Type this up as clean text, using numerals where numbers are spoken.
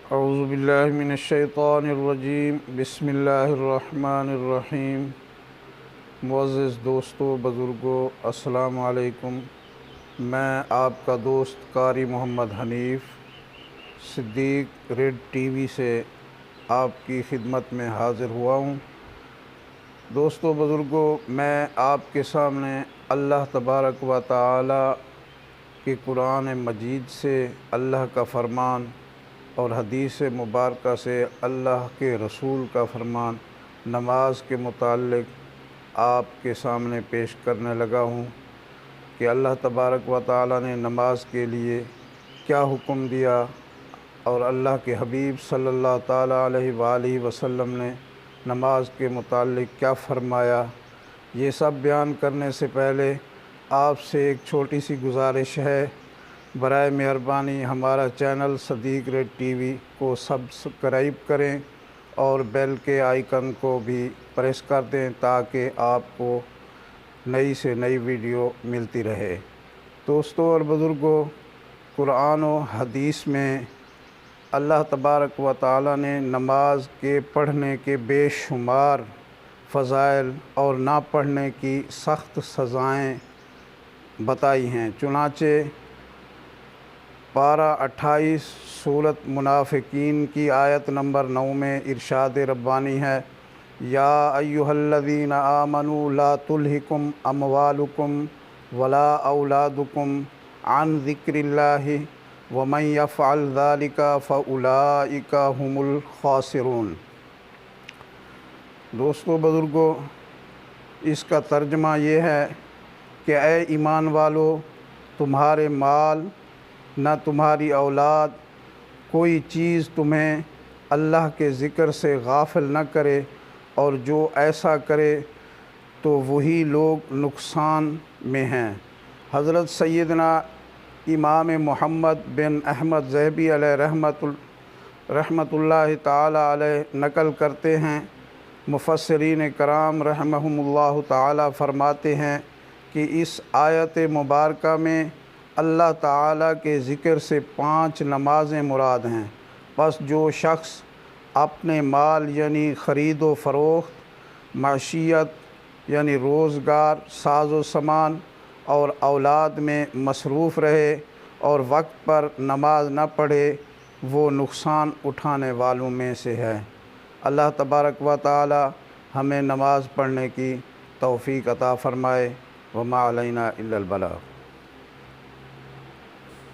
औज़ुबिल्लाहि मिनश्शैतानिर्रजीम बिस्मिल्लाहिर्रहमानिर्रहीम। मुअज़्ज़िज़ दोस्तों, बुज़ुर्गों, अस्सलामु अलैकुम। मैं आपका दोस्त कारी मोहम्मद हनीफ़ सिद्दीक़ रेड टीवी से आपकी खिदमत में हाज़िर हुआ हूँ। दोस्तों बुज़ुर्गों, मैं आपके सामने अल्लाह तबारक व तआला के कुरान मजीद से अल्लाह का फ़रमान और हदीस मुबारका से अल्लाह के रसूल का फ़रमान नमाज के मुताल्लिक़ आपके सामने पेश करने लगा हूँ कि अल्लाह तबारक व तआला ने नमाज के लिए क्या हुक्म दिया और अल्लाह के हबीब सल्लल्लाहु ताला अलैहि वसल्लम ने नमाज के मुताल्लिक़ क्या फ़रमाया। ये सब बयान करने से पहले आपसे एक छोटी सी गुजारिश है, बराए मेहरबानी हमारा चैनल सिद्दीक़ रेड टीवी को सब्सक्राइब करें और बेल के आइकन को भी प्रेस कर दें ताकि आपको नई से नई वीडियो मिलती रहे। दोस्तों और बुज़ुर्गों, कुरान और हदीस में अल्लाह तबारक व तआला ने नमाज के पढ़ने के बेशुमार फ़ज़ाइल और ना पढ़ने की सख्त सज़ाएँ बताई हैं। चुनाचे पारा 28 सूरत मुनाफ़िकीन की आयत नंबर 9 में इरशाद रब्बानी है, या अय्युहल्लज़ीना आमनू ला तुल्हिकुम अमवालुकुम वला औलादुकुम अन ज़िक्रिल्लाहि व मन यफ़अल ज़ालिका फ़उलाइका हुमुल ख़ासिरून। दोस्तों बुज़ुर्गों, इसका तर्जुमा ये है कि ए ईमान वालो, तुम्हारे माल न तुम्हारी औलाद कोई चीज़ तुम्हें अल्लाह के ज़िक्र से गाफिल न करे, और जो ऐसा करे तो वही लोग नुकसान में हैं। हज़रत सैयदना इमाम मोहम्मद बिन अहमद ज़हबी अलैह रहमतुल्लाहि ताला अलैह नकल करते हैं, मुफस्सिरीन कराम रहमहुमुल्लाह ताला फ़रमाते हैं कि इस आयत मुबारका में अल्लाह ताला के ज़िक्र से 5 नमाज़ें मुराद हैं। बस जो शख्स अपने माल यानी ख़रीद व फ़रोख्त, माशियत यानी रोज़गार, साज़ो सामान और औलाद में मसरूफ़ रहे और वक्त पर नमाज न पढ़े, वो नुकसान उठाने वालों में से है। अल्लाह तबारक व तआला हमें नमाज़ पढ़ने की तौफ़ीक़ अता फ़रमाए। व मा अलैना इल्लल बलाग़।